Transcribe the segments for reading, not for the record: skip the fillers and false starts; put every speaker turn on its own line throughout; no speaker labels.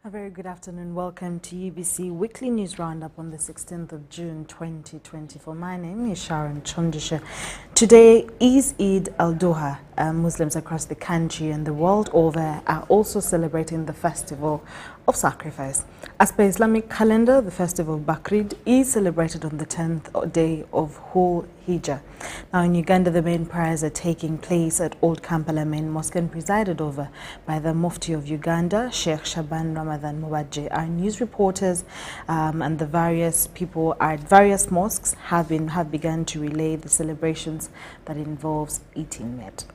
A very good afternoon. Welcome to UBC Weekly News Roundup on the 16th of June 2024. My name is Sharon Kyomugisha. Today is Eid al-Adha. Muslims across the country and the world over are also celebrating the festival of sacrifice. As per Islamic calendar, the festival of Bakrid is celebrated on the 10th day of Dhul Hijjah. Now in Uganda, the main prayers are taking place at Old Kampala Main Mosque and presided over by the Mufti of Uganda, Sheikh Shaban Ramadan Muwajje. Our news reporters and the various people at various mosques have begun to relay the celebrations that involves eating meat.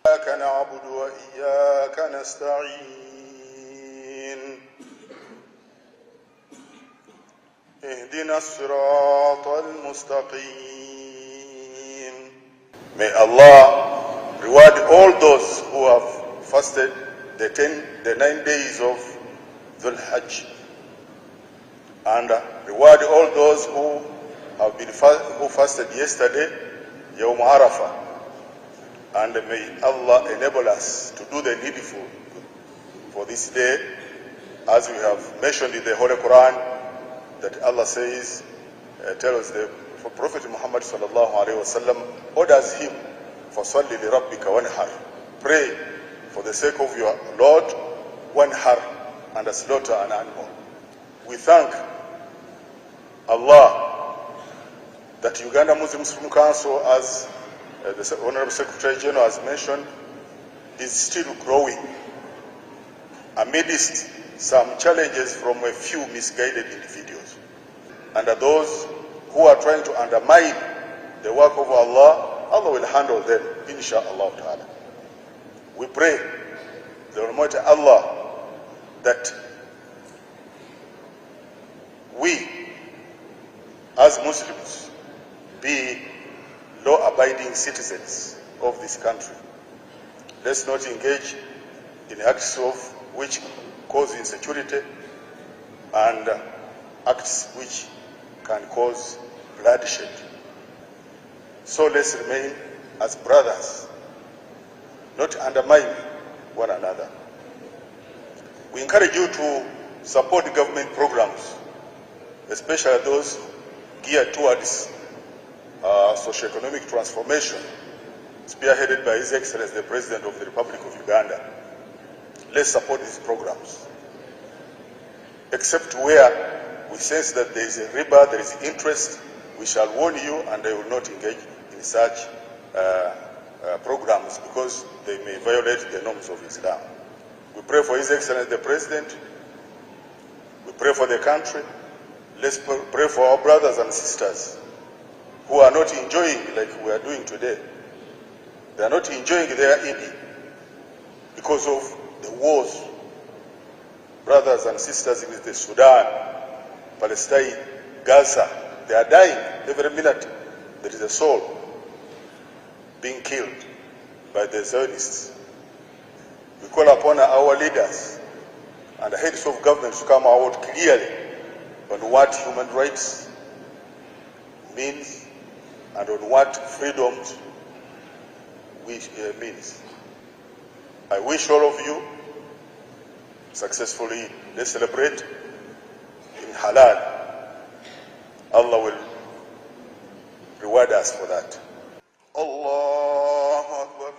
إياك نعبد وإياك نستعين اهدنا الصراط المستقيم. May Allah reward all those who have fasted the 9 days of Dhul Hajj, and reward all those who fasted yesterday, Yawm Arafah. And may Allah enable us to do the needful for this day, as we have mentioned in the Holy Quran, that Allah says, tells the Prophet Muhammad sallallahu alaihi wasallam, orders him, فَصَلِّ لِرَبِّكَ وَانْحَرْ, pray for the sake of your Lord, وَانْحَرْ, and slaughter an animal. We thank Allah that Uganda Muslim Council, as the Honorable Secretary General has mentioned, is still growing amidst some challenges from a few misguided individuals. And those who are trying to undermine the work of Allah, Allah will handle them, inshaAllah ta'ala. We pray the Almighty Allah that we, as Muslims, be law-abiding citizens of this country. Let's not engage in acts of which cause insecurity and acts which can cause bloodshed. So let's remain as brothers, not undermine one another. We encourage you to support government programs, especially those geared towards socio-economic transformation, spearheaded by His Excellency the President of the Republic of Uganda. Let's support these programs. Except where we sense that there is a riba, there is interest, we shall warn you, and I will not engage in such programs, because they may violate the norms of Islam. We pray for His Excellency the President. We pray for the country. Let's pray for our brothers and sisters who are not enjoying like we are doing today. They are not enjoying their Eid because of the wars. Brothers and sisters in the Sudan, Palestine, Gaza, they are dying every minute. There is a soul being killed by the Zionists. We call upon our leaders and the heads of government to come out clearly on what human rights means and on what freedoms means. I wish all of you successfully. Let's celebrate in halal. Allah will reward us for that. Allahu Akbar.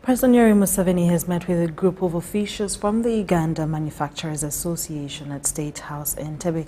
President Yoweri Museveni has met with a group of officials from the Uganda Manufacturers Association at State House in Entebbe.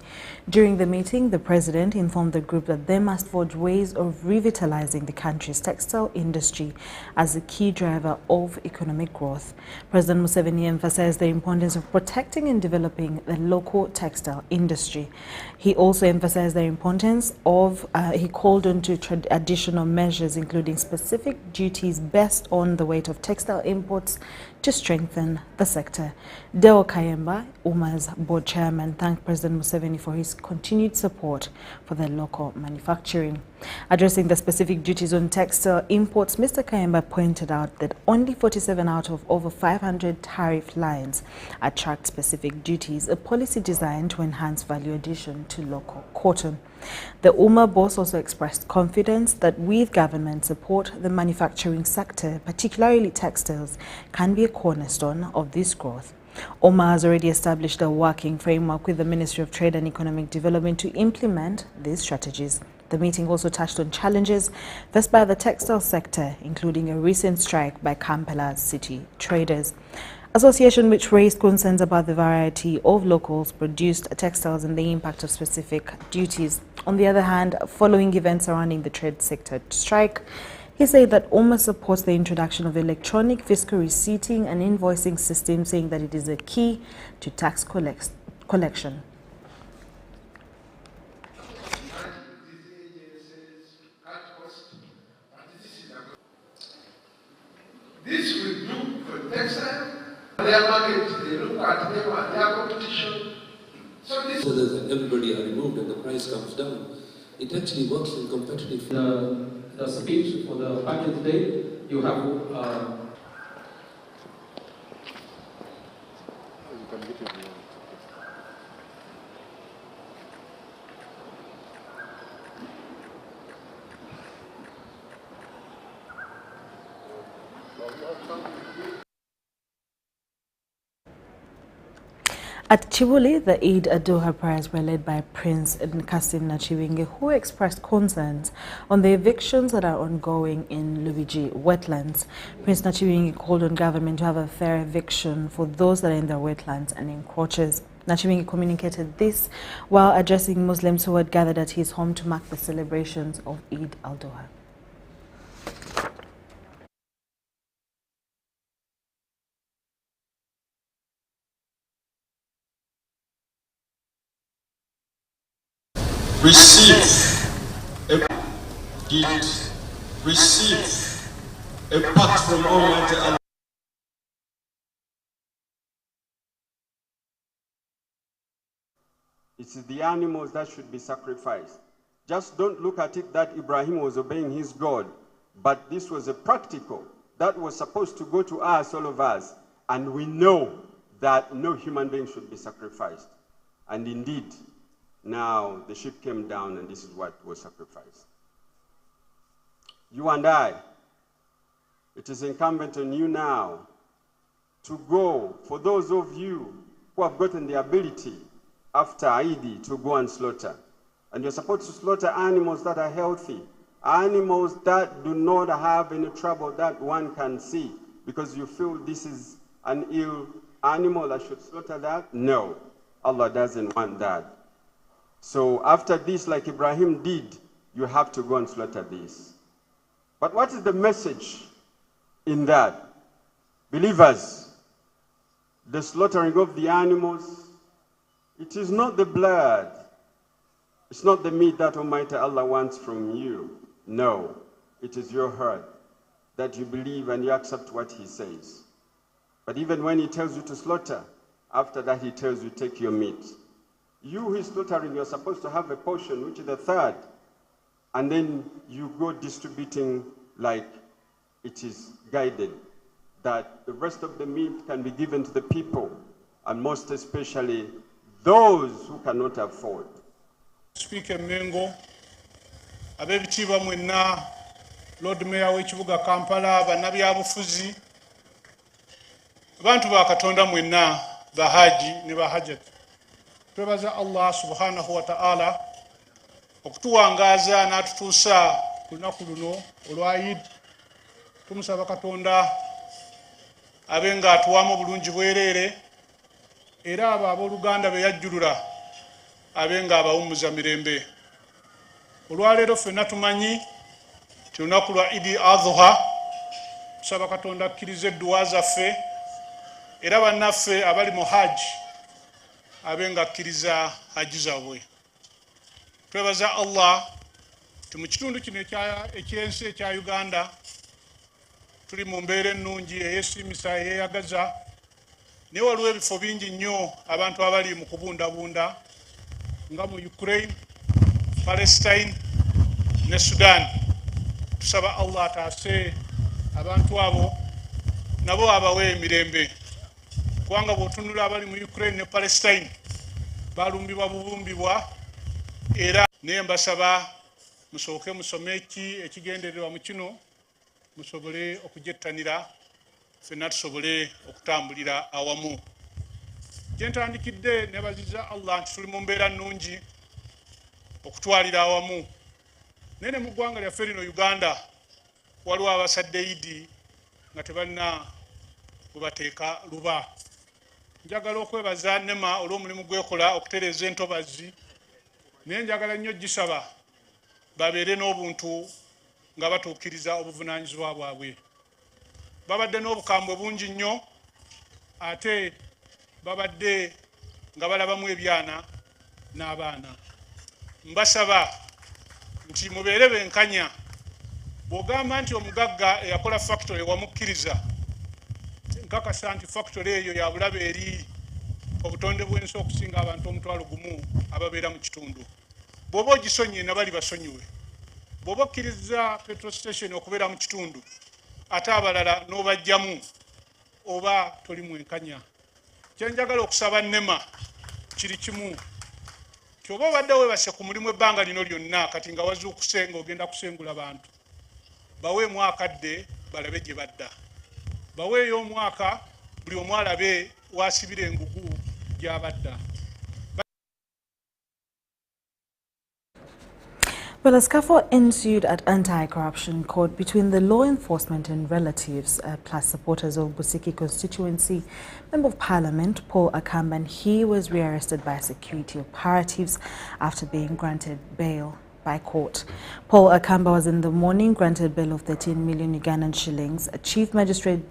During the meeting, the president informed the group that they must forge ways of revitalizing the country's textile industry as a key driver of economic growth. President Museveni emphasized the importance of protecting and developing the local textile industry. He also emphasized the importance of, he called on to additional measures, including specific duties based on the weight of textile imports to strengthen the sector. Deo Kayemba, UMA's board chairman, thanked President Museveni for his continued support for the local manufacturing. Addressing the specific duties on textile imports, Mr. Kayemba pointed out that only 47 out of over 500 tariff lines attract specific duties, a policy designed to enhance value addition to local cotton. The UMA boss also expressed confidence that with government support, the manufacturing sector, particularly textiles, can be a cornerstone of this growth. UMA has already established a working framework with the Ministry of Trade and Economic Development to implement these strategies. The meeting also touched on challenges faced by the textile sector, including a recent strike by Kampala's city traders. Association which raised concerns about the variety of locals produced textiles and the impact of specific duties. On the other hand, following events surrounding the trade sector strike, he said that UMA supports the introduction of electronic fiscal receipting and invoicing system, saying that it is a key to tax collection.
This will do for textile. Their market, they look at them and their competition. So this
that everybody are removed and the price comes down. It actually works in competitive.
The speech for the budget today, you have
At Chibuli, the Eid al-Adha prayers were led by Prince Kasim Nachiwinge, who expressed concerns on the evictions that are ongoing in Lubiji wetlands. Prince Nachiwinge called on government to have a fair eviction for those that are in their wetlands and encroaches. Nachiwinge communicated this while addressing Muslims who had gathered at his home to mark the celebrations of Eid al-Adha.
Receive a pact from Almighty Allah.
It's the animals that should be sacrificed. Just don't look at it that Ibrahim was obeying his God, but this was a practical that was supposed to go to us, all of us, and we know that no human being should be sacrificed. And indeed, now the ship came down and this is what was sacrificed. You and I, it is incumbent on you now to go, for those of you who have gotten the ability after Eid to go and slaughter. And you're supposed to slaughter animals that are healthy, animals that do not have any trouble that one can see, because you feel this is an ill animal, I should slaughter that. No, Allah doesn't want that. So after this, like Ibrahim did, you have to go and slaughter this. But what is the message in that? Believers, the slaughtering of the animals, it is not the blood. It's not the meat that Almighty Allah wants from you. No, it is your heart that you believe and you accept what He says. But even when He tells you to slaughter, after that He tells you take your meat. You who is slaughtering, you're supposed to have a portion, which is the third, and then you go distributing like it is guided, that the rest of the meat can be given to the people, and most especially those who cannot afford.
Speaker Mengo, abebitiibwa mwenna, Lord Mayor w'ekibuga Kampala, bannabyabufuzi, abantu ba Katonda mwenna, bahaji ne bahajjat. Twebaza Allah subhanahu wa ta'ala okutuwangaaza n'atutuusa ku lunaku luno olwa Eid. Tumusaba Katonda abe ng'atuwaamu bulungi bwereere, era abo abooluganda be yajjulula abe ng'abawummuza mirembe. Olwaleero ffenna tumanyi ti lunaku lwa Eid al-Adha, tusaba Katonda akkiriza edduwa zaffe, era bannaffe abali mu hajji abe ng'akkiriza hajji zaabwe. Twebaza Allah ti mu kitundu kino ekyensi ekya Uganda tuli mu mbeera ennungi eyeesiimisa eyeeyagaza naye waliwo ebifo bingi nnyo abantu abali mu kubundabunda nga mu Ukraine, Palestine ne Sudan. Tusaba Allah ataase abantu abo nabo abawe emirembe kubanga bw'otunula abali mu Ukraine ne Palestine balumbibwa bubumbibwa era naye mbasaba musooke musome ekigendererwa mu kino musobole okujettanira ffenna tusobole okutambulira awamu. Gye ntandikidde nebaziza Allah nti tuli mu mbeera nnungi okutwalira awamu naye ne mu ggwanga lyaffe lino Uganda waliwo abasadde Idi nga tebalina webateeka luba. Njagala okwebaza NEMA olw'omulimu gwekola okutereeza entobazi naye njagala nnyo gisaba babeere n'obuntu nga batuukiriza obuvunaanyizibwa bwabwe. Babadde n'obukambwe bungi nnyo ate babadde nga balabamu ebyana n'abaana. Mbasaba nti mubeere benkanya. Bw'ogamba nti omugagga eyakola factory wamukkiriza, nkakasa nti factory eyo ya bulabe eri obutonde bw'ensi okusinga abantu 1,000 ababeera mu kitundu. Bw'oba ogisonyiye nabali basonyiwe. Bw'oba okkiriza petrol station okubeera mu kitundu ate abalala n'obajjamu oba toli mwenkanya. Kye njagala okusaba NEMA kiri kimu. Kyoba obadde weebase ku mulimu ebbanga lino lyonna kati nga wazuukuse ng'ogenda kusengula bantu. Baweemu akadde balabe gye badda. Baweeyo omwaka buli omu alabe waasibira engugu gy'abadda.
Well, a scuffle ensued at anti-corruption court between the law enforcement and relatives, plus supporters of Busiki constituency. Member of Parliament Paul Akamba, and he was rearrested by security operatives after being granted bail by court. Paul Akamba was in the morning granted bail of 13 million Ugandan shillings. Chief Magistrate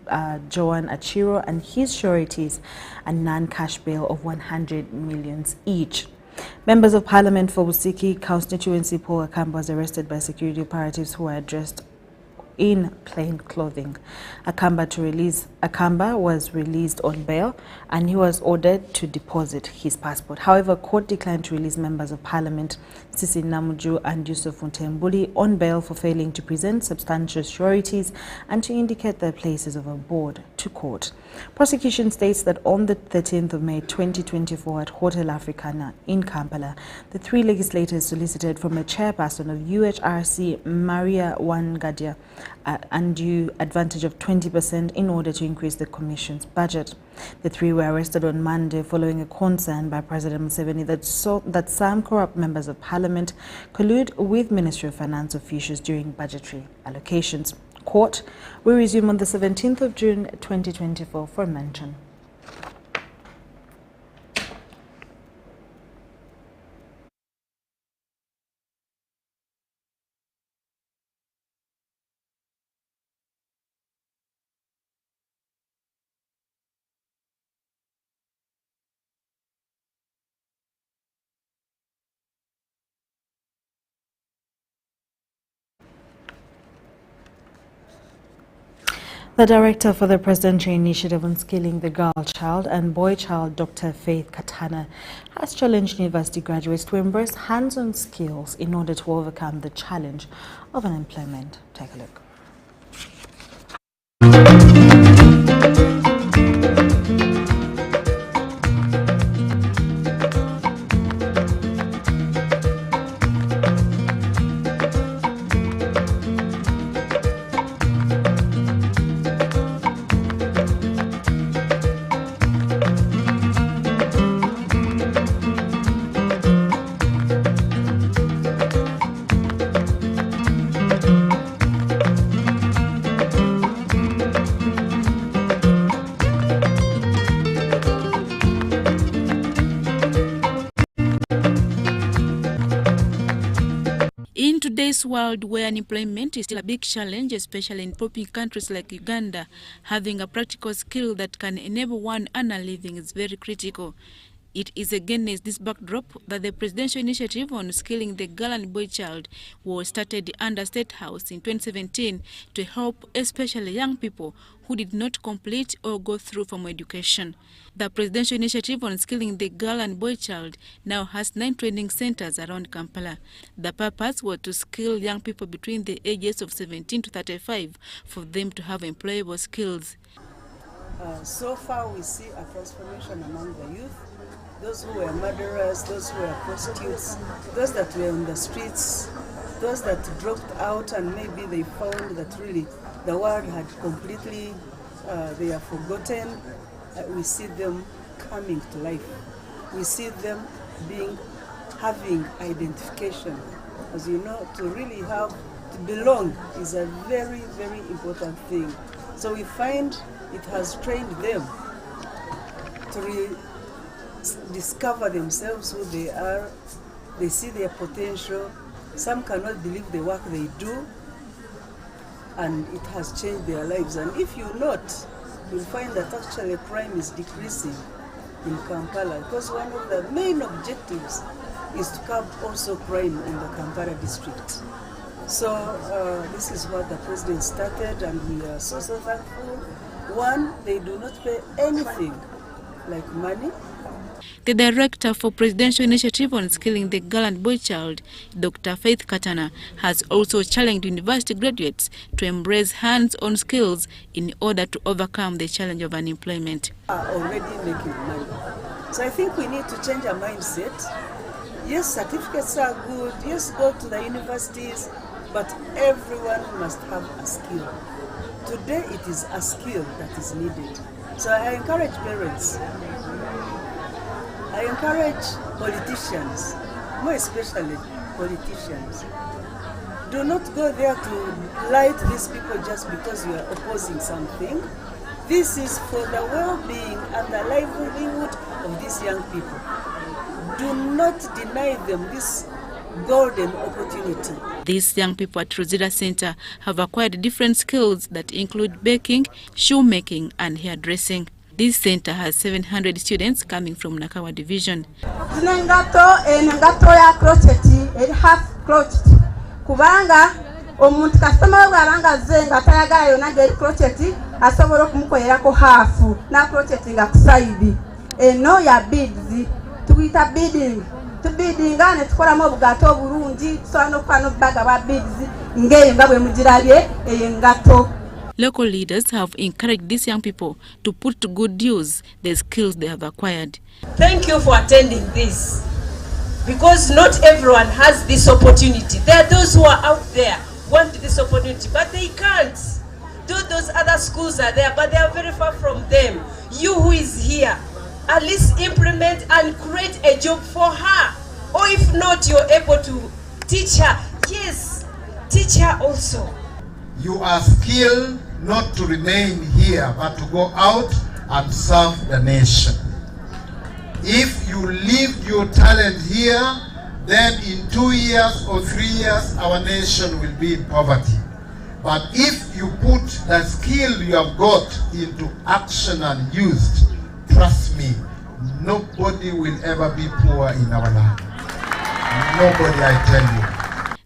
Joan Achiro and his sureties a non-cash bail of 100 million each. Members of Parliament for Busiki constituency Paul Akamba was arrested by security operatives who were dressed in plain clothing. Akamba was released on bail and he was ordered to deposit his passport. However, court declined to release members of Parliament Sisi Namuju and Yusuf Mutembuli on bail for failing to present substantial sureties and to indicate their places of abode to court. Prosecution states that on the 13th of May 2024 at Hotel Africana in Kampala, the three legislators solicited from a chairperson of UHRC, Maria Wangadia, undue advantage of 20% in order to increase the Commission's budget. The three were arrested on Monday following a concern by President Museveni that some corrupt members of Parliament collude with Ministry of Finance officials during budgetary allocations. Court will resume on the 17th of June 2024 for mention. The director for the Presidential Initiative on Skilling the Girl Child and Boy Child, Dr. Faith Katana, has challenged university graduates to embrace hands-on skills in order to overcome the challenge of unemployment. Take a look.
In today's world where unemployment is still a big challenge, especially in developing countries like Uganda, having a practical skill that can enable one to earn a living is very critical. It is against this backdrop that the presidential initiative on skilling the girl and boy child was started under State House in 2017 to help especially young people who did not complete or go through formal education. The presidential initiative on skilling the girl and boy child now has 9 training centers around Kampala. The purpose was to skill young people between the ages of 17 to 35 for them to have employable skills.
So far we see a transformation among the youth, those who were murderers, those who were prostitutes, those that were on the streets, those that dropped out and maybe they found that really the world had completely, they are forgotten. We see them coming to life. We see them having identification. As you know, to really to belong is a very, very important thing. So we find it has trained them to discover themselves who they are. They see their potential. Some cannot believe the work they do, and it has changed their lives. And if you note, you'll find that actually crime is decreasing in Kampala, because one of the main objectives is to curb also crime in the Kampala district. So this is what the president started, and we are so thankful. One, they do not pay anything like money.
The director for Presidential Initiative on Skilling the Girl and Boy Child, Dr. Faith Katana, has also challenged university graduates to embrace hands-on skills in order to overcome the challenge of unemployment.
Are already making money. So I think we need to change our mindset. Yes, certificates are good. Yes, go to the universities, but everyone must have a skill. Today it is a skill that is needed. So I encourage parents. I encourage politicians, more especially politicians. Do not go there to lie to these people just because you are opposing something. This is for the well-being and the livelihood of these young people. Do not deny them this golden opportunity.
These young people at Rosita Center have acquired different skills that include baking, shoemaking, and hairdressing. This center has 700 students coming from Nakawa Division.
Half crochet. Kubanga omuntu customer bwabanga zenga tayagala yona ge crochet asobola okumukolerako half na crochet nga kuside. Eno ya beads tuyita beading. Tubidinga ne tukolamo obugato obulungi tusobola okufana obubaga bwa beads ng'eyo nga bwe mugirabye engato.
Local leaders have encouraged these young people to put to good use the skills they have acquired.
Thank you for attending this, because not everyone has this opportunity. There are those who are out there want this opportunity, but they can't. Those other schools are there, but they are very far from them. You who is here, at least implement and create a job for her. Or if not, you're able to teach her. Yes, teach her also.
You are skilled not to remain here, but to go out and serve the nation. If you leave your talent here, then in 2 years or 3 years, our nation will be in poverty. But if you put the skill you have got into action and used, trust me, nobody will ever be poor in our land. Nobody, I tell you.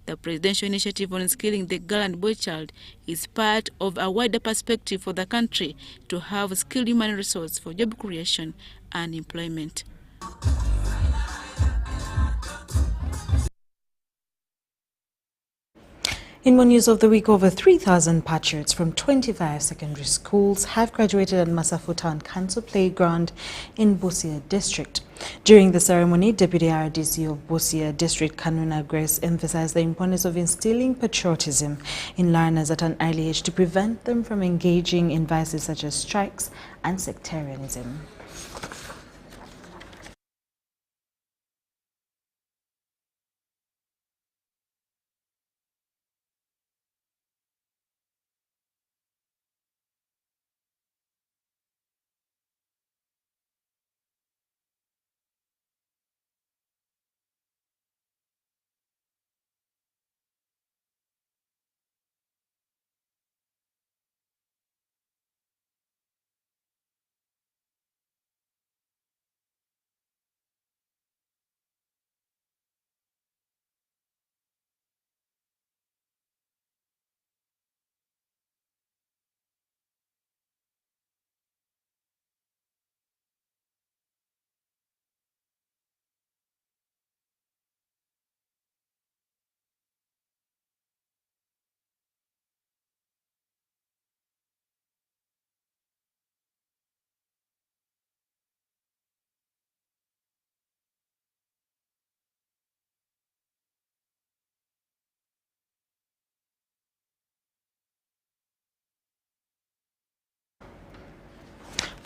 The presidential initiative on skilling the girl and boy child is part of a wider perspective for the country to have skilled human resource for job creation and employment.
In more news of the week, over 3,000 patriots from 25 secondary schools have graduated at Masafu Town Council Playground in Busia District. During the ceremony, Deputy RDC of Busia District, Kanuna Grace, emphasized the importance of instilling patriotism in learners at an early age to prevent them from engaging in vices such as strikes and sectarianism.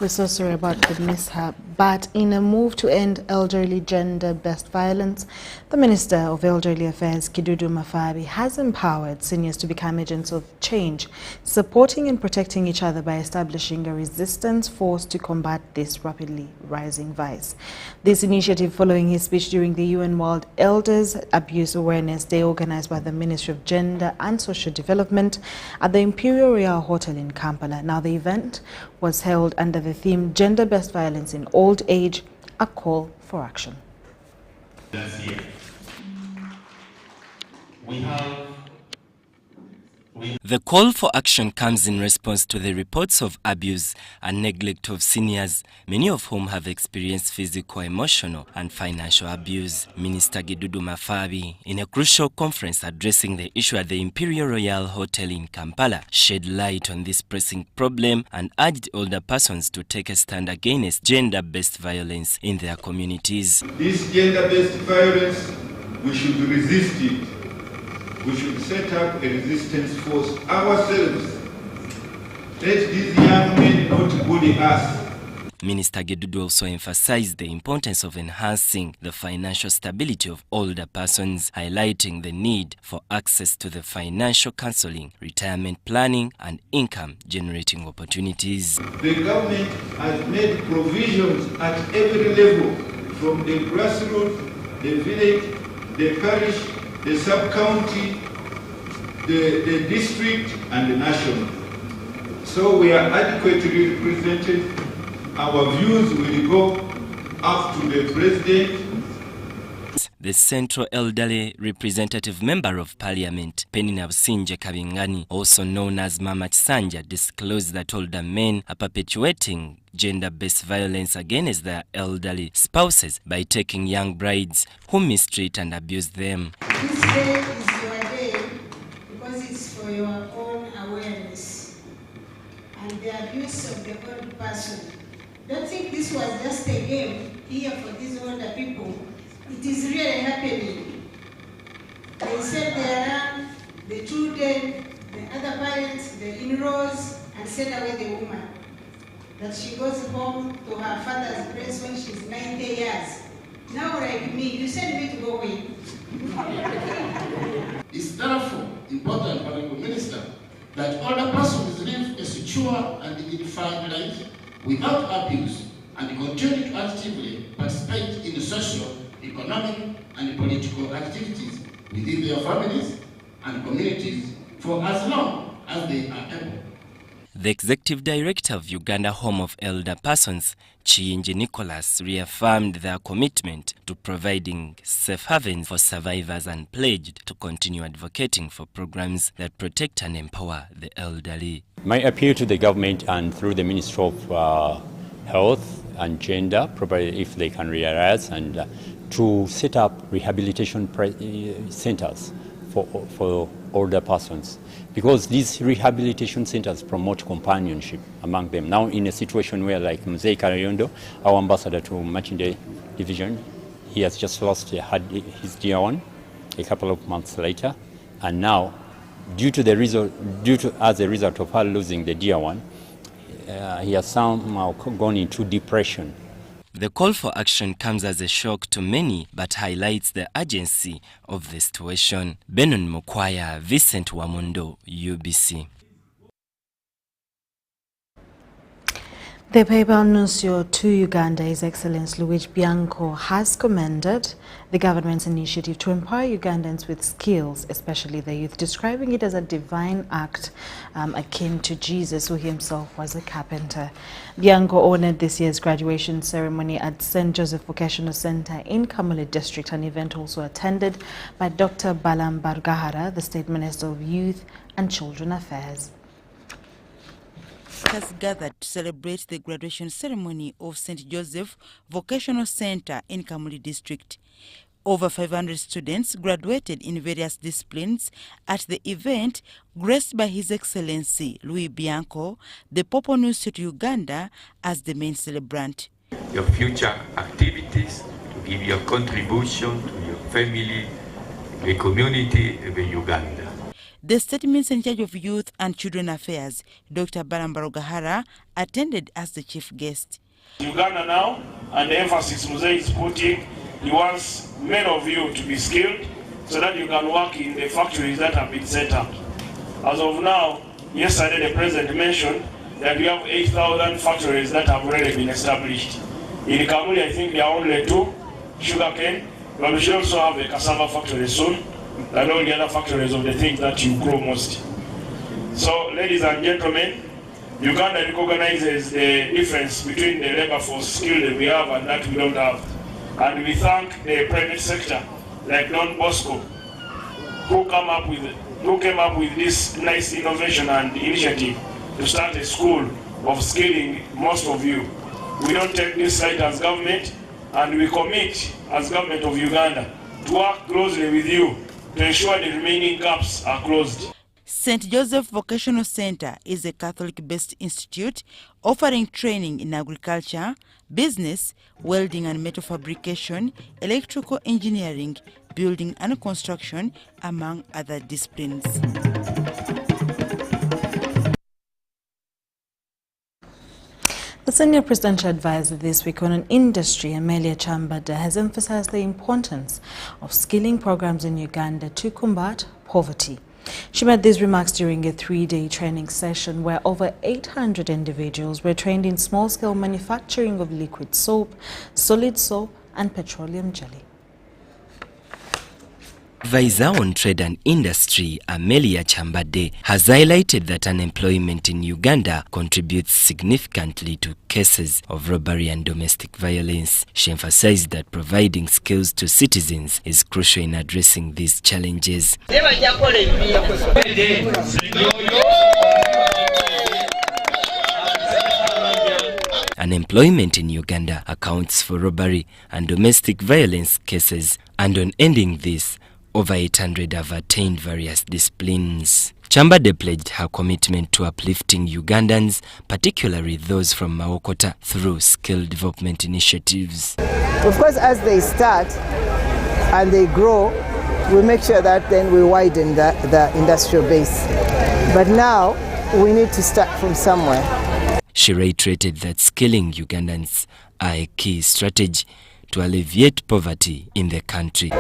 We're so sorry about the mishap, but in a move to end elderly gender-based violence, the Minister of Elderly Affairs, Kidudu Mafabi, has empowered seniors to become agents of change, supporting and protecting each other by establishing a resistance force to combat this rapidly rising vice. This initiative following his speech during the UN World Elders Abuse Awareness Day organized by the Ministry of Gender and Social Development at the Imperial Royal Hotel in Kampala. Now, the event was held under the theme Gender-Based Violence in Old Age, a Call for Action.
The call for action comes in response to the reports of abuse and neglect of seniors, many of whom have experienced physical, emotional and financial abuse. Minister Kidudu Mafabi, in a crucial conference addressing the issue at the Imperial Royal Hotel in Kampala, shed light on this pressing problem and urged older persons to take a stand against gender-based violence in their communities.
This gender-based violence, we should resist it. We should set up a resistance force ourselves. Let these young men not bully us.
Minister Kidudu also emphasized the importance of enhancing the financial stability of older persons, highlighting the need for access to the financial counseling, retirement planning, and income-generating opportunities.
The government has made provisions at every level, from the grassroots, the village, the parish, the sub-county, the district, and the national. So we are adequately represented. Our views will go up to the president.
The Central Elderly Representative Member of Parliament, Penina Businje Kabingani, also known as Mama Chisanja, disclosed that older men are perpetuating gender-based violence against their elderly spouses by taking young brides who mistreat and abuse them.
This day is your day because it's for your own awareness and the abuse of the old person. Don't think this was just a game here for these older people. It is really happening. They set their the children, the other parents, the in-laws, and send away the woman. That she goes home to her father's place when she's 90 years. Now, like me, you send me to go away.
It's therefore important, Honorable Minister, that older persons live a secure and dignified life without abuse and continue to actively participate in the social, economic, and political activities within their families and communities for as long as they are able.
The Executive Director of Uganda Home of Elder Persons, Chiyinji Nicholas, reaffirmed their commitment to providing safe havens for survivors and pledged to continue advocating for programs that protect and empower the elderly.
My appeal to the government and through the Ministry of Health and Gender, provided if they can realize, and to set up rehabilitation centers for older persons, because these rehabilitation centers promote companionship among them. Now in a situation where, like Mzee Karayondo, our ambassador to Machinde Division, he has just lost his dear one a couple of months later, and now as a result of her losing the dear one, he has somehow gone into depression.
The call for action comes as a shock to many, but highlights the urgency of the situation. Benon Mukwaya, Vincent Wamundo, UBC.
The Papal Nuncio to Uganda, His Excellency Luigi Bianco, has commended the government's initiative to empower Ugandans with skills, especially the youth, describing it as a divine act akin to Jesus, who himself was a carpenter. Bianco honored this year's graduation ceremony at St. Joseph Vocational Center in Kamuli District, an event also attended by Dr. Balam Bargahara, the State Minister of Youth and Children Affairs.
Has gathered to celebrate the graduation ceremony of St. Joseph Vocational Center in Kamuli District. Over 500 students graduated in various disciplines at the event, graced by His Excellency Luigi Bianco, the Papal Nuncio to Uganda, as the main celebrant.
Your future activities to give your contribution to your family, the community of Uganda.
The state minister in charge of Youth and Children Affairs, Dr. Barambarogahara, attended as the chief guest.
Uganda now, and the emphasis Mzee is putting, he wants many of you to be skilled so that you can work in the factories that have been set up. As of now, yesterday the president mentioned that we have 8,000 factories that have already been established. In Kamuli, I think there are only 2, sugarcane, but we should also have a cassava factory soon, and all the other factories of the things that you grow most. So, ladies and gentlemen, Uganda recognizes the difference between the labor force skill that we have and that we don't have. And we thank the private sector, like Don Bosco, who came up with this nice innovation and initiative to start a school of skilling most of you. We don't take this light as government, and we commit as government of Uganda to work closely with you to ensure the remaining gaps are closed.
St. Joseph Vocational Center is a Catholic-based institute offering training in agriculture, business, welding and metal fabrication, electrical engineering, building and construction, among other disciplines.
The senior presidential advisor this week on industry, Amelia Chambade, has emphasized the importance of skilling programs in Uganda to combat poverty. She made these remarks during a 3-day training session where over 800 individuals were trained in small-scale manufacturing of liquid soap, solid soap and petroleum jelly.
Advisor on Trade and Industry, Amelia Chambade, has highlighted that unemployment in Uganda contributes significantly to cases of robbery and domestic violence. She emphasized that providing skills to citizens is crucial in addressing these challenges. Unemployment in Uganda accounts for robbery and domestic violence cases, and on ending this, over 800 have attained various disciplines. Chambade pledged her commitment to uplifting Ugandans, particularly those from Mawokota, through skill development initiatives.
Of course, as they start and they grow, we make sure that then we widen the industrial base. But now, we need to start from somewhere.
She reiterated that skilling Ugandans are a key strategy to alleviate poverty in the country.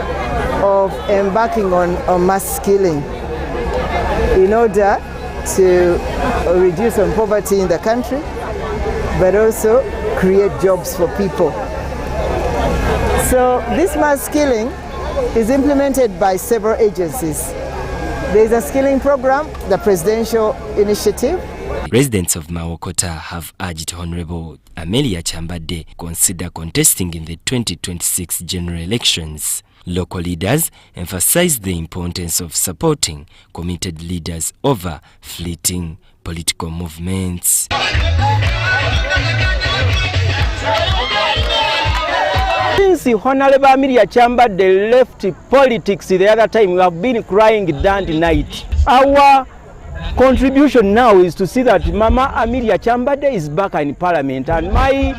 Of embarking on mass skilling in order to reduce on poverty in the country, but also create jobs for people. So this mass skilling is implemented by several agencies. There is a skilling program, the presidential initiative.
Residents of Mawokota have urged Honorable Amelia Chambade consider contesting in the 2026 general elections. Local leaders emphasized the importance of supporting committed leaders over fleeting political movements.
Since Honorable Amelia Chambade left politics the other time, we have been crying day and night. Our contribution now is to see that Mama Amelia Chambade is back in Parliament, and my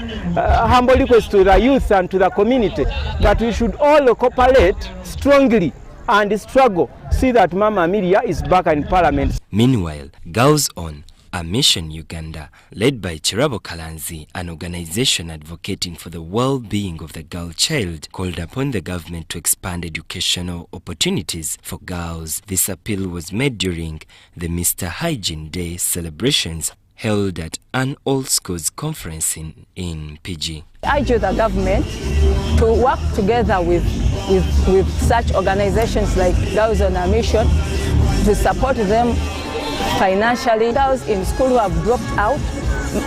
humble request to the youth and to the community that we should all cooperate strongly and struggle, see that Mama Amelia is back in Parliament.
Meanwhile, Girls On, a mission Uganda, led by Chirabo Kalanzi, an organization advocating for the well-being of the girl child, called upon the government to expand educational opportunities for girls. This appeal was made during the Mr. Hygiene Day celebrations held at an all-schools conference in PG.
I urge the government to work together with such organizations like Girls on a Mission to support them financially. Girls in school who have dropped out,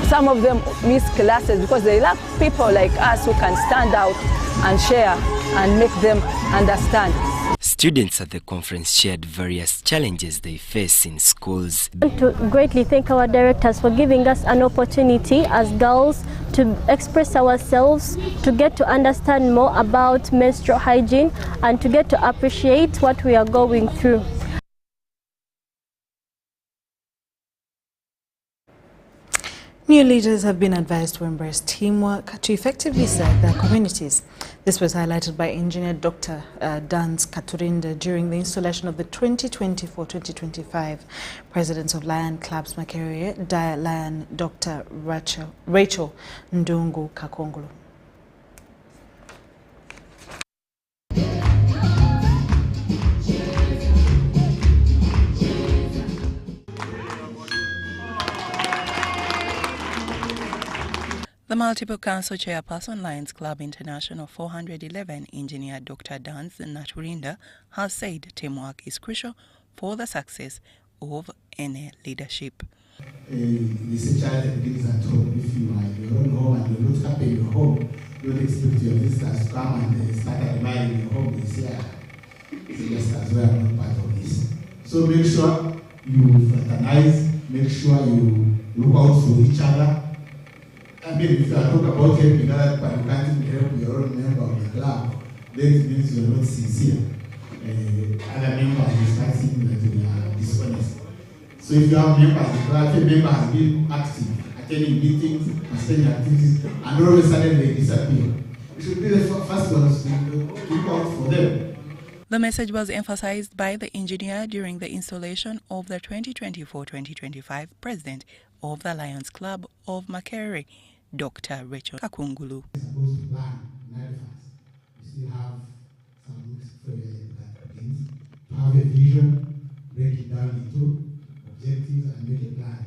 some of them miss classes because they lack people like us who can stand out and share and make them understand.
Students at the conference shared various challenges they face in schools.
I want to greatly thank our directors for giving us an opportunity as girls to express ourselves, to get to understand more about menstrual hygiene and to get to appreciate what we are going through.
New leaders have been advised to embrace teamwork to effectively serve their communities. This was highlighted by Engineer Dr. Dans Katurinda during the installation of the 2024-2025 Presidents of Lion Clubs Makerere, Dia Lion Dr. Rachel Ndungu Kakongulu.
The multiple council chairperson, Lions Club International 411, Engineer Dr. Dans Naturinda, has said teamwork is crucial for the success of any leadership.
The child begins at home. If you are in your own home and you're not happy in your home, don't expect your visitors to come and start admiring your home. They say, just as well, I'm not part of this. So make sure you fraternize, make sure you look out for each other. I mean, if you are talking about helping other people, you can't help your own member of the club, then it means you are not sincere. Other members will start seeing that you are dishonest. So if you have members, the club member has been active, attending meetings, attending activities, and all of a sudden they disappear. We should be the first ones to look out for them.
The message was emphasized by the engineer during the installation of the 2024-2025 President of the Lions Club of Makerere, Dr. Rachel Kakungulu.
We're supposed to plan in advance. We still have some weeks before that begins. To have a vision, break it down into objectives and make a plan.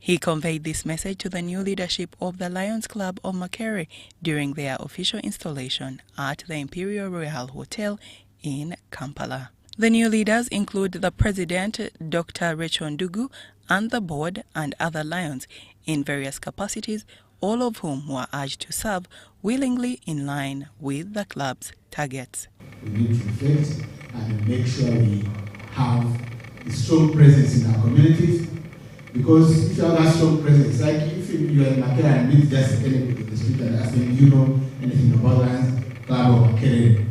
He conveyed this message to the new leadership of the Lions Club of Makerere during their official installation at the Imperial Royal Hotel in Kampala. The new leaders include the President, Dr. Rachel Ndugu, and the board and other Lions in various capacities, all of whom were urged to serve willingly in line with the club's targets.
We need to reflect and make sure we have a strong presence in our communities, because if you have a strong presence, like if you are in Makerere and meet just anybody in the street and ask them, do you know anything about Lions Club of Makerere?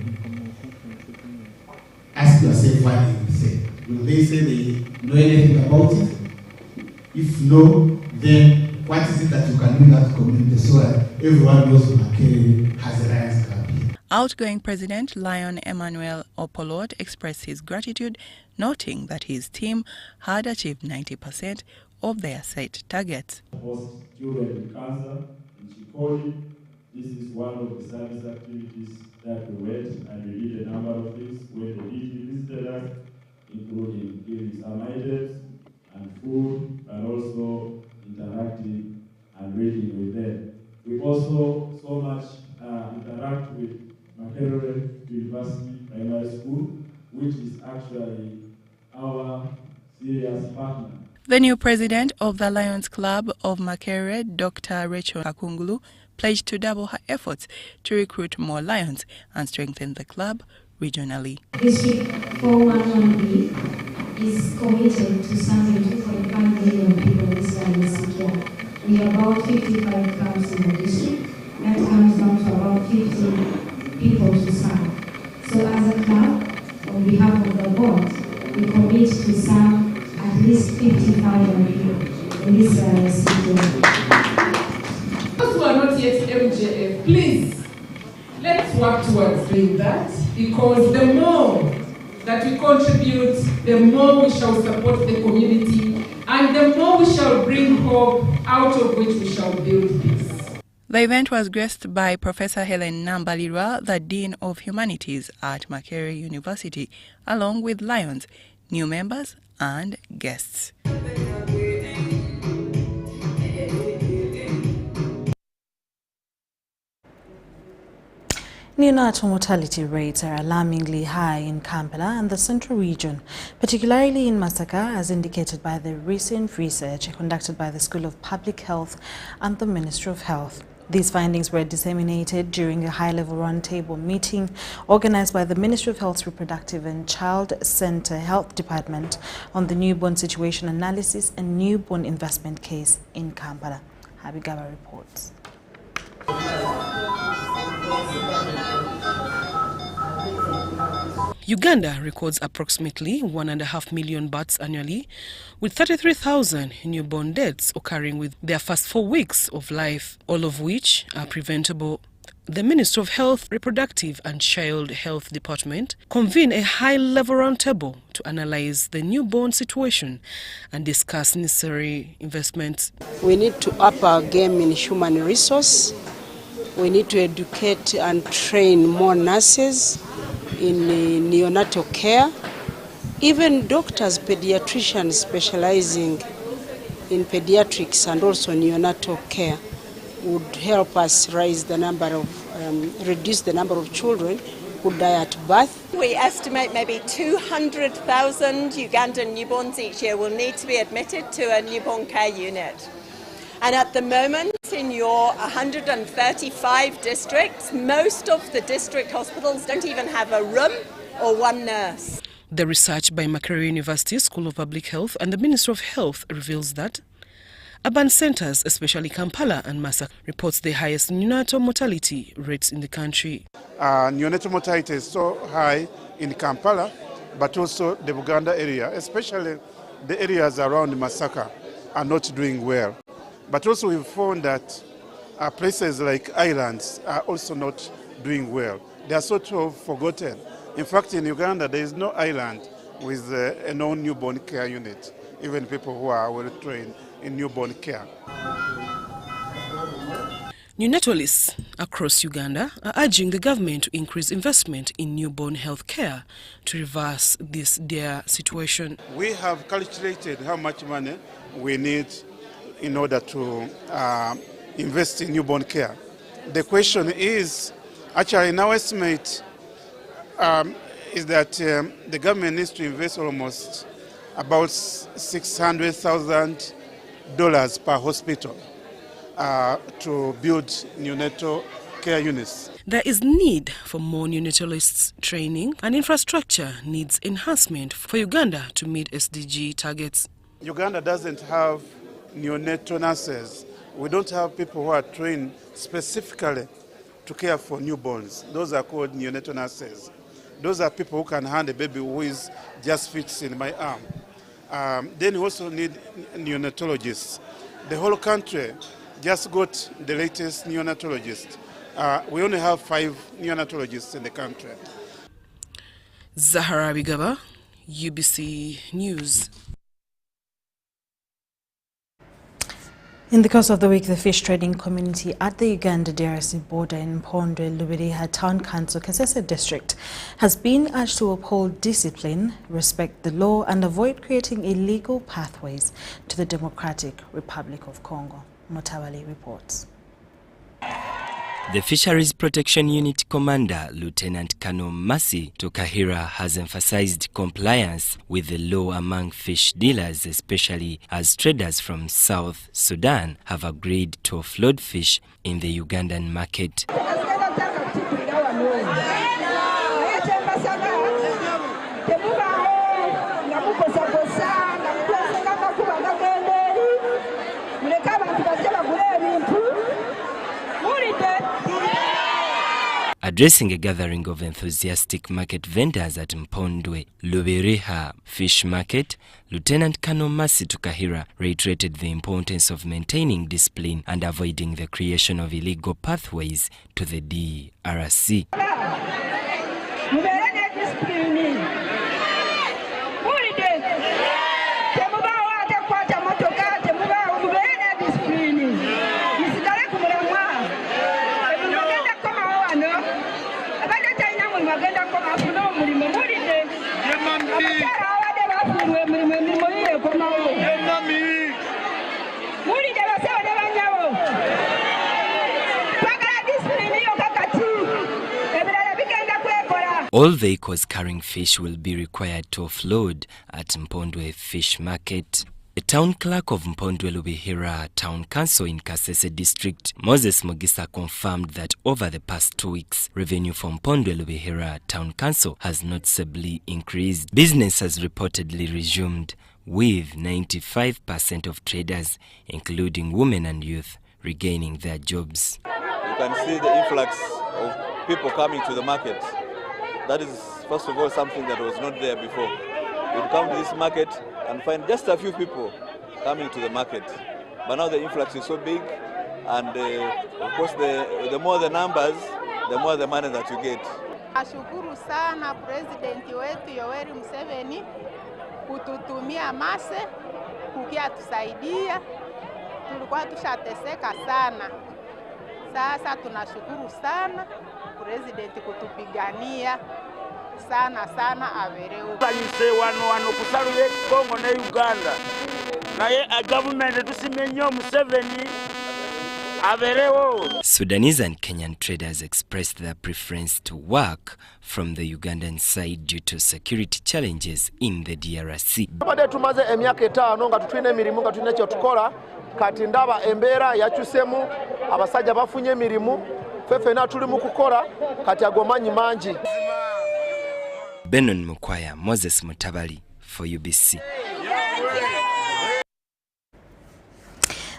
Ask yourself what they will say. Will they say they know anything about it? If no, then what is it that you can do in that community so that everyone knows Makerere has a Lions Club here?
Outgoing President Lion Emmanuel Opolot expressed his gratitude, noting that his team had achieved 90% of their set targets.
Post-children cancer in Chikoli. This is one of the service activities that we went, and we did a number of things where the DG visited us, including giving some items and food, and also interacting and reading with them. We also so much interact with Makerere University Primary School, which is actually our serious partner.
The new president of the Lions Club of Makerere, Dr. Rachel Kakungulu, pledged to double her efforts to recruit more Lions and strengthen the club regionally.
District 411B is committed to serving 2.5 million people this last year. We have about 55 clubs in the district. That comes down to about 50 people to serve. So as a club, on behalf of the board, we commit to serve at least 50,000 people in this city.
Those who are not yet MJF, please, let's work towards doing that, because the more that we contribute, the more we shall support the community, and the more we shall bring hope out of which we shall build peace.
The event was graced by Professor Helen Nambalirwa, the Dean of Humanities at Makerere University, along with Lions, new members and guests.
Neonatal mortality rates are alarmingly high in Kampala and the central region, particularly in Masaka, as indicated by the recent research conducted by the School of Public Health and the Ministry of Health. These findings were disseminated during a high-level roundtable meeting organized by the Ministry of Health's Reproductive and Child Center Health Department on the newborn situation analysis and newborn investment case in Kampala. Habigaba reports.
Uganda records approximately 1.5 million births annually, with 33,000 newborn deaths occurring with their first 4 weeks of life, all of which are preventable. The Ministry of Health, Reproductive and Child Health Department convened a high-level roundtable to analyze the newborn situation and discuss necessary investments.
We need to up our game in human resource. We need to educate and train more nurses in neonatal care. Even doctors, pediatricians specializing in pediatrics and also neonatal care would help us raise the number of, reduce the number of children who die at birth.
We estimate maybe 200,000 Ugandan newborns each year will need to be admitted to a newborn care unit. And at the moment, in your 135 districts, most of the district hospitals don't even have a room or one nurse.
The research by Makerere University School of Public Health and the Ministry of Health reveals that urban centers, especially Kampala and Masaka, reports the highest neonatal mortality rates in the country.
Neonatal mortality is so high in Kampala, but also the Buganda area, especially the areas around Masaka, are not doing well. But also we've found that places like islands are also not doing well. They are sort of forgotten. In fact, in Uganda, there is no island with a non-newborn care unit, even people who are well trained in newborn care.
Neonatalists across Uganda are urging the government to increase investment in newborn health care to reverse this dire situation.
We have calculated how much money we need in order to invest in newborn care. The question is, actually in our estimate, is that the government needs to invest almost about $600,000 per hospital to build neonatal care units.
There is need for more neonatalists training, and infrastructure needs enhancement for Uganda to meet SDG targets.
Uganda doesn't have neonatal nurses. We don't have people who are trained specifically to care for newborns. Those are called neonatal nurses. Those are people who can hand a baby who is just fits in my arm. Then we also need neonatologists. The whole country just got the latest neonatologist. We only have 5 neonatologists in the country.
Zahara Bigaba, UBC News.
In the course of the week, the fish trading community at the Uganda-DRC border in Mpondwe, Lubiriha Town Council, Kasese District, has been urged to uphold discipline, respect the law, and avoid creating illegal pathways to the Democratic Republic of Congo. Motawali reports.
The Fisheries Protection Unit Commander, Lieutenant Colonel Masi Tukahira, has emphasized compliance with the law among fish dealers, especially as traders from South Sudan have agreed to offload fish in the Ugandan market. Addressing a gathering of enthusiastic market vendors at Mpondwe Lubiriha Fish Market, Lieutenant Colonel Masi Tukahira reiterated the importance of maintaining discipline and avoiding the creation of illegal pathways to the DRC. All vehicles carrying fish will be required to offload at Mpondwe Fish Market. The town clerk of Mpondwe Lubiriha Town Council in Kasese District, Moses Mogisa, confirmed that over the past 2 weeks, revenue from Mpondwe Lubiriha Town Council has noticeably increased. Business has reportedly resumed, with 95% of traders, including women and youth, regaining their jobs.
You can see the influx of people coming to the market. That is
first of all, something that was not there before. You'd come to this market and find just a few people coming to the market. But now the influx is so big, and of course the more the numbers, the more the money that you get.
Ashukuru sana President wetu Yoweri Museveni kututumia mase kukia tusaidia. Tulikuwa tushateseka sana. Sasa tunashukuru sana President kutupigania sana sana avereo.
Banyise wano kusaluye Congo na Uganda. Naye a government tusimenyo Museveni avereo.
Sudanese and Kenyan traders expressed their preference to work from the Ugandan side due to security challenges in the DRC.
Abade tumaze emyaka 5 nga tutwine emirimu nga tulina kye tukola kati ndaba embeera yakyusemu abasajja bafunye emirimu fefena tuli mu kukola kati agomanyi mangi.
Benon Mukwaya, Moses Mutabali for UBC.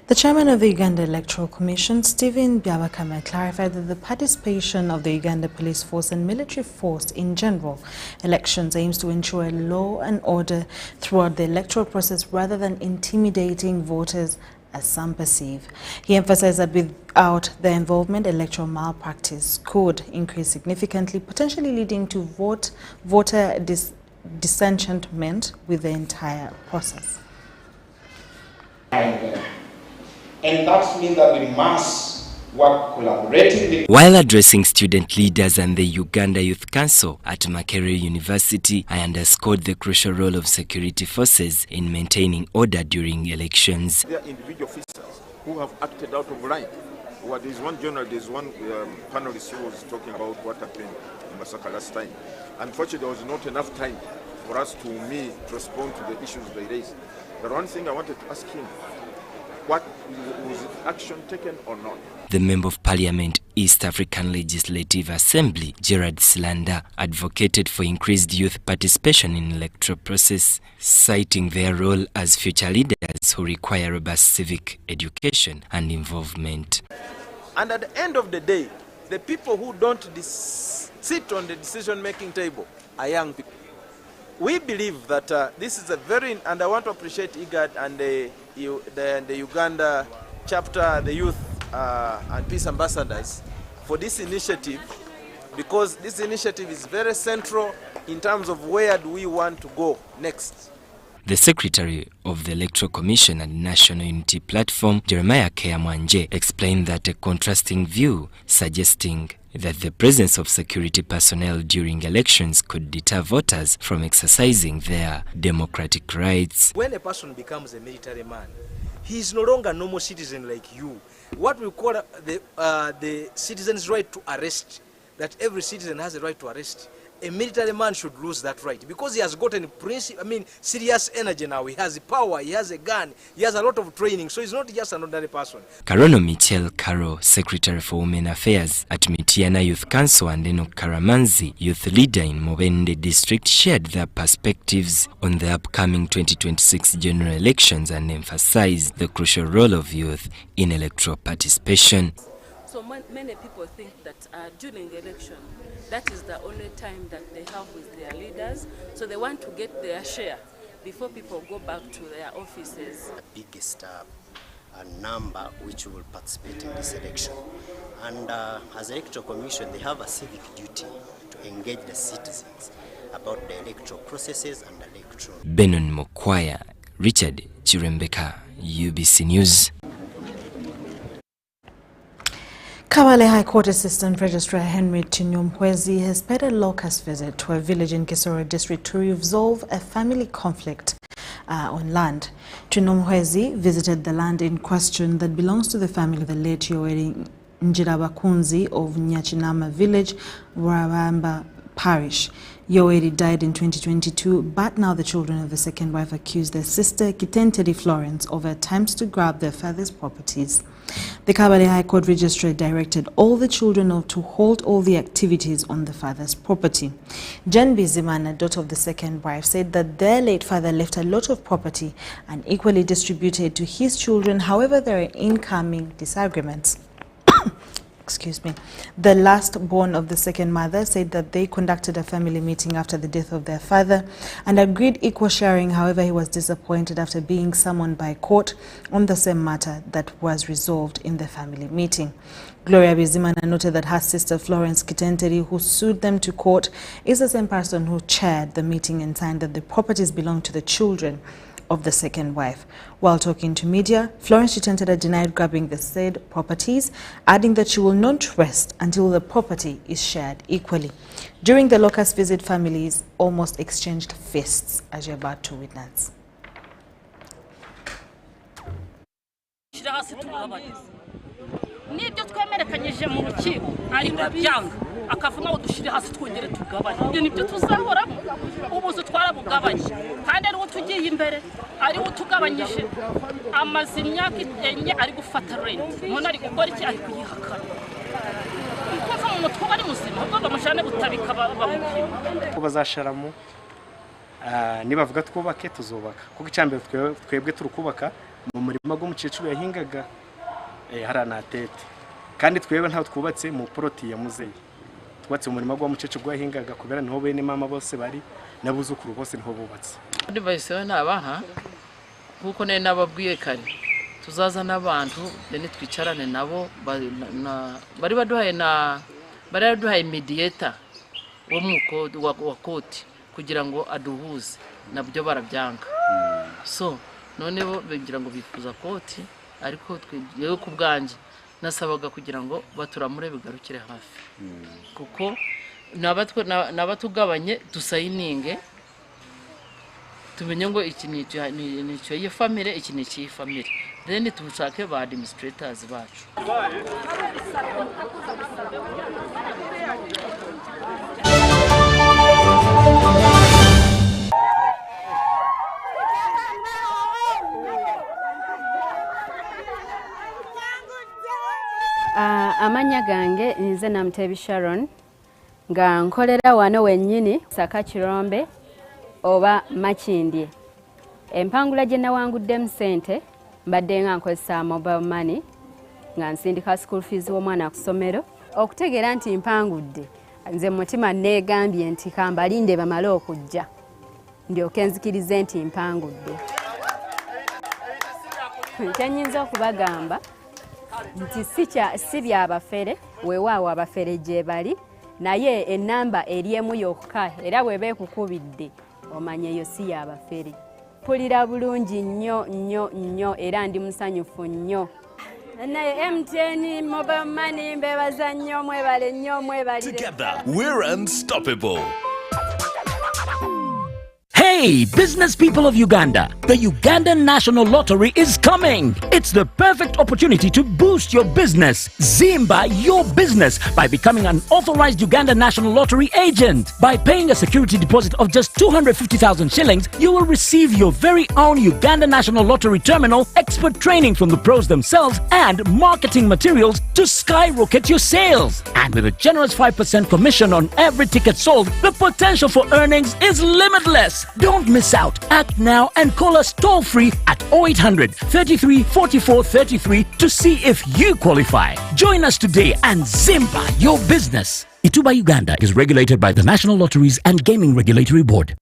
The chairman of the Uganda Electoral Commission, Stephen Byabakama, clarified that the participation of the Uganda Police Force and military force in general elections aims to ensure law and order throughout the electoral process rather than intimidating voters as some perceive. He emphasized that without their involvement, electoral malpractice could increase significantly, potentially leading to voter disenchantment with the entire process.
And that means that we must work collaboratively.
While addressing student leaders and the Uganda Youth Council at Makerere University, I underscored the crucial role of security forces in maintaining order during elections.
There are individual officers who have acted out of line. Well, there's one panelist who was talking about what happened in Masaka last time. Unfortunately, there was not enough time for us to respond to the issues they raised. The one thing I wanted to ask him, what was action taken or not?
The Member of Parliament, East African Legislative Assembly, Gerard Slanda, advocated for increased youth participation in the electoral process, citing their role as future leaders who require robust civic education and involvement.
And at the end of the day, the people who don't sit on the decision-making table are young people. We believe that this is a very, and I want to appreciate IGAD and the Uganda chapter, the youth and peace ambassadors for this initiative, because this initiative is very central in terms of where do we want to go next.
The Secretary of the Electoral Commission and National Unity Platform, Jeremiah Kyomugisha, explained that a contrasting view suggesting that the presence of security personnel during elections could deter voters from exercising their democratic rights.
When a person becomes a military man, he is no longer a normal citizen like you. What we call the citizen's right to arrest, that every citizen has a right to arrest. A military man should lose that right because he has gotten serious energy now. He has power, he has a gun, he has a lot of training, so he's not just an ordinary person.
Karono Michelle Karo, Secretary for Women Affairs at Mitiana Youth Council, and Enoch Karamanzi, youth leader in Mubende District, shared their perspectives on the upcoming 2026 general elections and emphasized the crucial role of youth in electoral participation.
So many people think that during the election, that is the only time that they have with their leaders. So they want to get their share before people go back to their offices.
The biggest number which will participate in this election. And as Electoral Commission, they have a civic duty to engage the citizens about the electoral processes and electoral.
Benon Mukwaya, Richard Chirembeka, UBC News.
Kabale High Court Assistant Registrar Henry Chinyomhwezi has paid a locust visit to a village in Kisoro district to resolve a family conflict on land. Chinyomhwezi visited the land in question that belongs to the family of the late Yoweri Njirabakunzi of Nyachinama village, Waramba Parish. Yoweri died in 2022, but now the children of the second wife accuse their sister Kitentedi Florence of attempts to grab their father's properties. The Kabale High Court Registrar directed all the children to hold all the activities on the father's property. Jen Bizimana, daughter of the second wife, said that their late father left a lot of property and equally distributed to his children. However, there are incoming disagreements. The last born of the second mother said that they conducted a family meeting after the death of their father and agreed equal sharing. However, he was disappointed after being summoned by court on the same matter that was resolved in the family meeting. Gloria Bizimana noted that her sister Florence Kitenteri, who sued them to court, is the same person who chaired the meeting and signed that the properties belong to the children of the second wife. While talking to media, Florence Kitenteri denied grabbing the said properties, adding that she will not rest until the property is shared equally. During the locust visit, families almost exchanged fists, as you're about to witness.
Nibyo twemerekanyije mu rukiko ariko byanga akavuma udushire hasi twongere tugabanye ibyo nibyo tuzahoramo ubuzu twarabugabanye kandi ari utugiye imbere ari utugabanyije amazi imyaka enye ari gufata rent none ari gukora iki ari kuyihakana kuko mu mutwe bari muzima ubwo bamushane gutabika bamupima
bazasharamu nibavuga twubake tuzubaka kuko icyambere twebwe turukubaka mu murima gw'umukecuru yahingaga haranatete kandi twebwe ntaho twubatse mu poroti ya muzeyi twatse mu murima gw'umukecuru gwahingaga kubera niho bene mama bose bari nabuzukuru bose niho bubatse
ndi bayise nabaha kuko ne nababwiye kare tuzaza n'abantu bene twicarane nabo bari baduhaye mediator wo muko wa koti kugira ngo aduhuze nabyo barabyanga so none bo bingira ngo bifuza koti ariko twebwe ku bwanjye nasabaga kugira ngo baturamure bigarukire hafi kuko nabatugabanye dusayininge tumenye ngo iki ni cyo ye family iki ni cyo family then tumushake ba administrators bacu.
Amanya gange nze namtebi Sharon nga nkolera wano wennyini Saka Kirombe oba Makindye. Empangula gye nawanguddemu ssente mbadde nga nkozesa mobile money nga nsindika school fees w'omwana ku ssomero. Okutegeera nti mpangudde nze mutima neegambye nti kambalinde bamale okujja ndyoke nzikirize nti mpangudde. Kyenyinza okubagamba nti si byabafere weewaawo abafere gye bali naye ennamba eri emu yokka era bw'eba ekukubidde omanya eyo si yabafere. Mpulira bulungi nnyo era ndi musanyufu nnyo. Naye MTN mobile money mbebaza nnyo mwebale nnyo mwebalire.
Together we're unstoppable. Hey, business people of Uganda, the Ugandan National Lottery is coming. It's the perfect opportunity to boost your business. Zimba your business by becoming an authorized Uganda National Lottery agent. By paying a security deposit of just 250,000 shillings, you will receive your very own Uganda National Lottery terminal, expert training from the pros themselves, and marketing materials to skyrocket your sales. And with a generous 5% commission on every ticket sold, the potential for earnings is limitless. Don't miss out. Act now and call us toll-free at 0800 33 44 33 to see if you qualify. Join us today and Zimba your business. Ituba Uganda is regulated by the National Lotteries and Gaming Regulatory Board.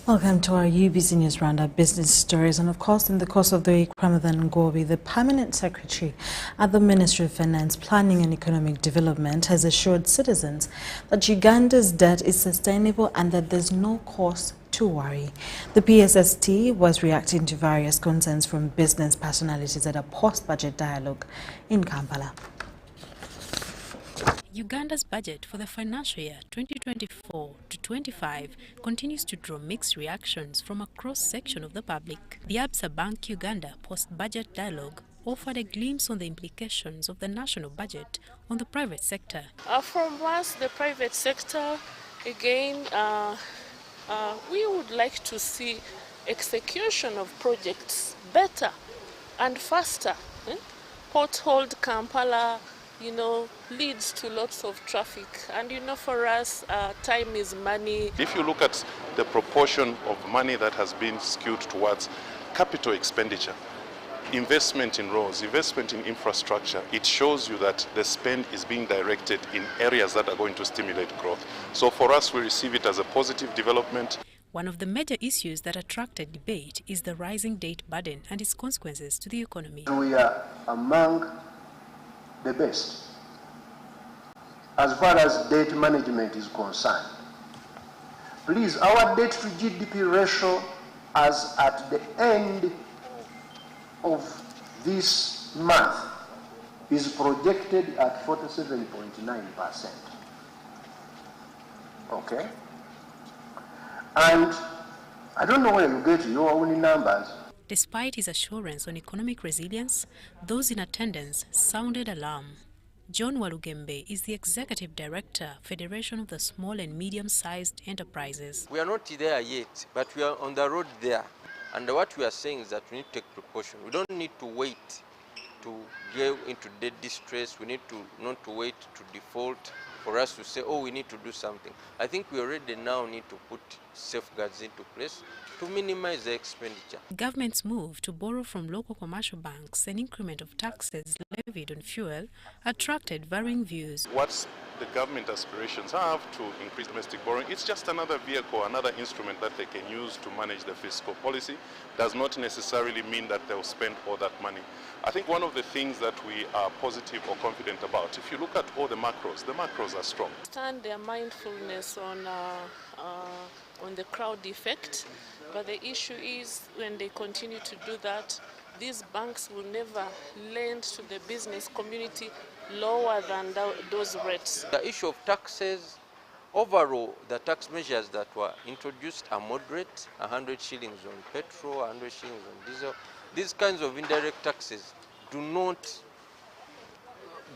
Welcome to our UBC News Roundup business stories, and of course in the course of the week, Ramadhan Ngobi, the Permanent Secretary at the Ministry of Finance, Planning and Economic Development, has assured citizens that Uganda's debt is sustainable and that there's no cause to to worry. The PSST was reacting to various concerns from business personalities at a post-budget dialogue in Kampala.
Uganda's budget for the financial year 2024 to 25 continues to draw mixed reactions from a cross-section of the public. The Absa Bank Uganda post-budget dialogue offered a glimpse on the implications of the national budget on the private sector.
From us, the private sector, again, we would like to see execution of projects better and faster. Potholed Kampala, leads to lots of traffic. And for us, time is money.
If you look at the proportion of money that has been skewed towards capital expenditure, investment in roads, investment in infrastructure, it shows you that the spend is being directed in areas that are going to stimulate growth. So for us, we receive it as a positive development.
One of the major issues that attracted debate is the rising debt burden and its consequences to the economy.
We are among the best as far as debt management is concerned. Please, our debt to GDP ratio as at the end of this month is projected at 47.9%. Okay? And I don't know where you get your own numbers.
Despite his assurance on economic resilience, those in attendance sounded alarm. John Walugembe is the Executive Director, Federation of the Small and Medium-Sized Enterprises.
We are not there yet, but we are on the road there. And what we are saying is that we need to take precaution. We don't need to wait to go into debt distress. We need to not to wait to default for us to say, oh, we need to do something. I think we already now need to put safeguards into place to minimize the expenditure.
The government's move to borrow from local commercial banks and increment of taxes levied on fuel attracted varying views.
What's the government aspirations have to increase domestic borrowing? It's just another vehicle, another instrument that they can use to manage the fiscal policy. Does not necessarily mean that they'll spend all that money. I think one of the things that we are positive or confident about, if you look at all the macros are strong.
Stand their mindfulness on the crowd effect, but the issue is when they continue to do that, these banks will never lend to the business community lower than those rates.
The issue of taxes, overall, the tax measures that were introduced are moderate, 100 shillings on petrol, 100 shillings on diesel. These kinds of indirect taxes do not,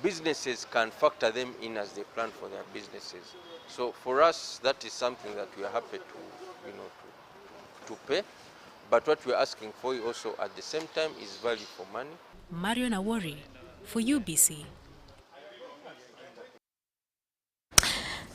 businesses can factor them in as they plan for their businesses. So for us, that is something that we are happy to pay. But what we are asking for also at the same time is value for money.
Marion Awori for UBC.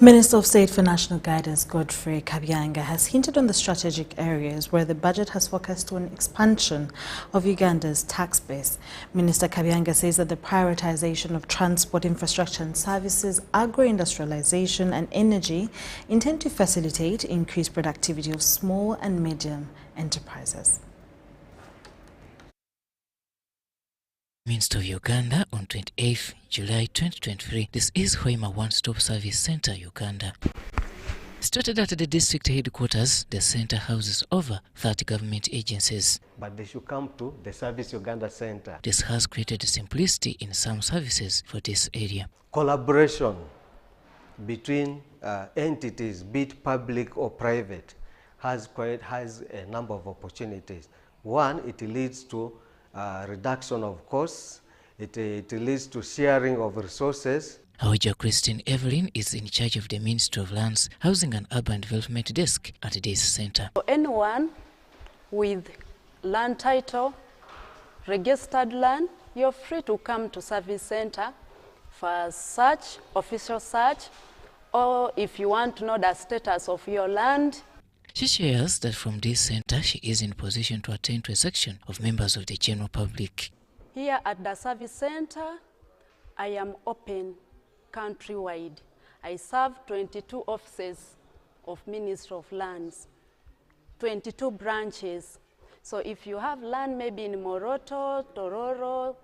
Minister of State for National Guidance Godfrey Kabyanga has hinted on the strategic areas where the budget has focused on expansion of Uganda's tax base. Minister Kabyanga says that the prioritization of transport infrastructure and services, agro-industrialization and energy intend to facilitate increased productivity of small and medium enterprises.
Minister of Uganda on 28th July 2023. This is Hoima One-Stop Service Center, Uganda. Started at the district headquarters, the center houses over 30 government agencies.
But they should come to the Service Uganda Center.
This has created simplicity in some services for this area.
Collaboration between entities, be it public or private, has a number of opportunities. One, it leads to reduction of costs, it leads to sharing of resources.
However, Christine Evelyn is in charge of the Ministry of Lands, Housing and Urban Development Desk at this center.
So anyone with land title, registered land, you're free to come to Service Center for search, official search, or if you want to know the status of your land.
She shares that from this center, she is in position to attend to a section of members of the general public.
Here at the Service Center, I am open countrywide. I serve 22 offices of Ministry of Lands, 22 branches. So if you have land maybe in Moroto, Tororo,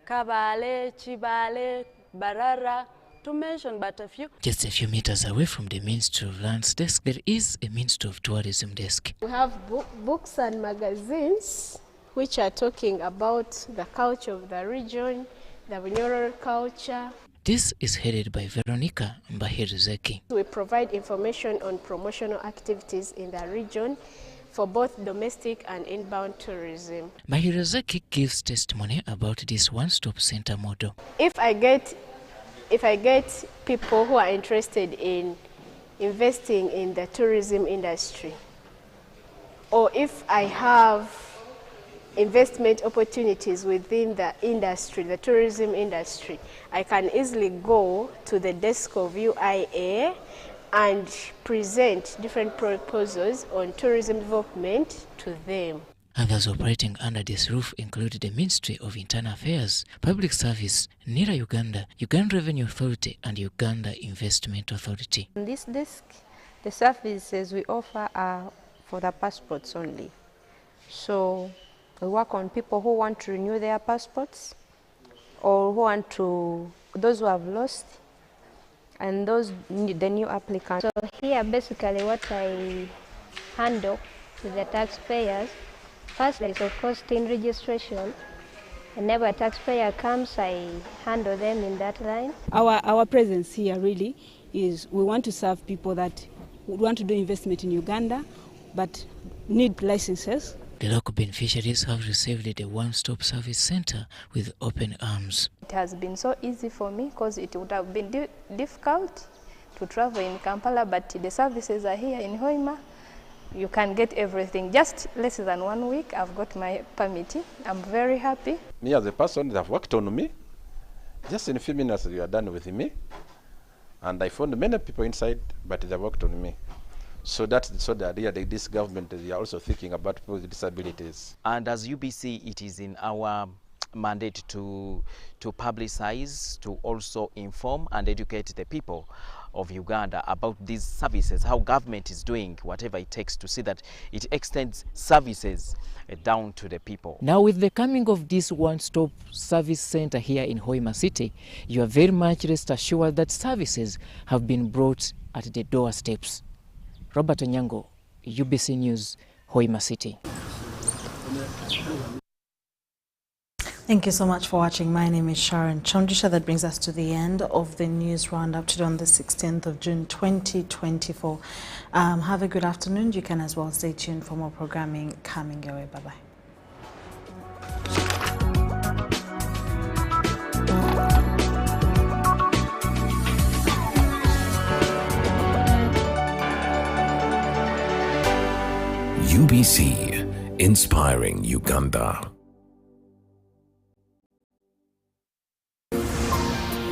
Kabale, Chibale, Barara, to mention but a few.
Just a few meters away from the Ministry of Lands desk, there is a Ministry of Tourism desk.
We have books and magazines which are talking about the culture of the region, the Bunyoro culture.
This is headed by Veronica Mbahiruzeki.
We provide information on promotional activities in the region for both domestic and inbound tourism.
Mbahiruzeki gives testimony about this one-stop center model.
If I get people who are interested in investing in the tourism industry, or if I have investment opportunities within the industry, the tourism industry, I can easily go to the desk of UIA and present different proposals on tourism development to them.
Others operating under this roof include the Ministry of Internal Affairs, Public Service, NIRA Uganda, Uganda Revenue Authority, and Uganda Investment Authority.
On this desk, the services we offer are for the passports only. So we work on people who want to renew their passports, or those who have lost, and the new applicants.
So here basically what I handle with the taxpayers, first is of course TIN registration. Whenever a taxpayer comes, I handle them in that line.
Our presence here really is we want to serve people that want to do investment in Uganda but need licenses.
The local beneficiaries have received the one-stop service center with open arms.
It has been so easy for me because it would have been difficult to travel in Kampala, but the services are here in Hoima. You can get everything. Just less than 1 week, I've got my permit. I'm very happy.
Me as a person, they have worked on me. Just in a few minutes, you are done with me. And I found many people inside, but they worked on me. So that's so the idea that this government is also thinking about people with disabilities.
And as UBC, it is in our mandate to publicize, to also inform and educate the people of Uganda about these services, how government is doing whatever it takes to see that it extends services down to the people.
Now with the coming of this one-stop service center here in Hoima City, you are very much rest assured that services have been brought at the doorsteps. Robert Onyango, UBC News, Hoima City.
Thank you so much for watching. My name is Sharon Kyomugisha. That brings us to the end of the news roundup today on the 16th of June 2024. Have a good afternoon. You can as well stay tuned for more programming coming your way. Bye-bye.
UBC, inspiring Uganda.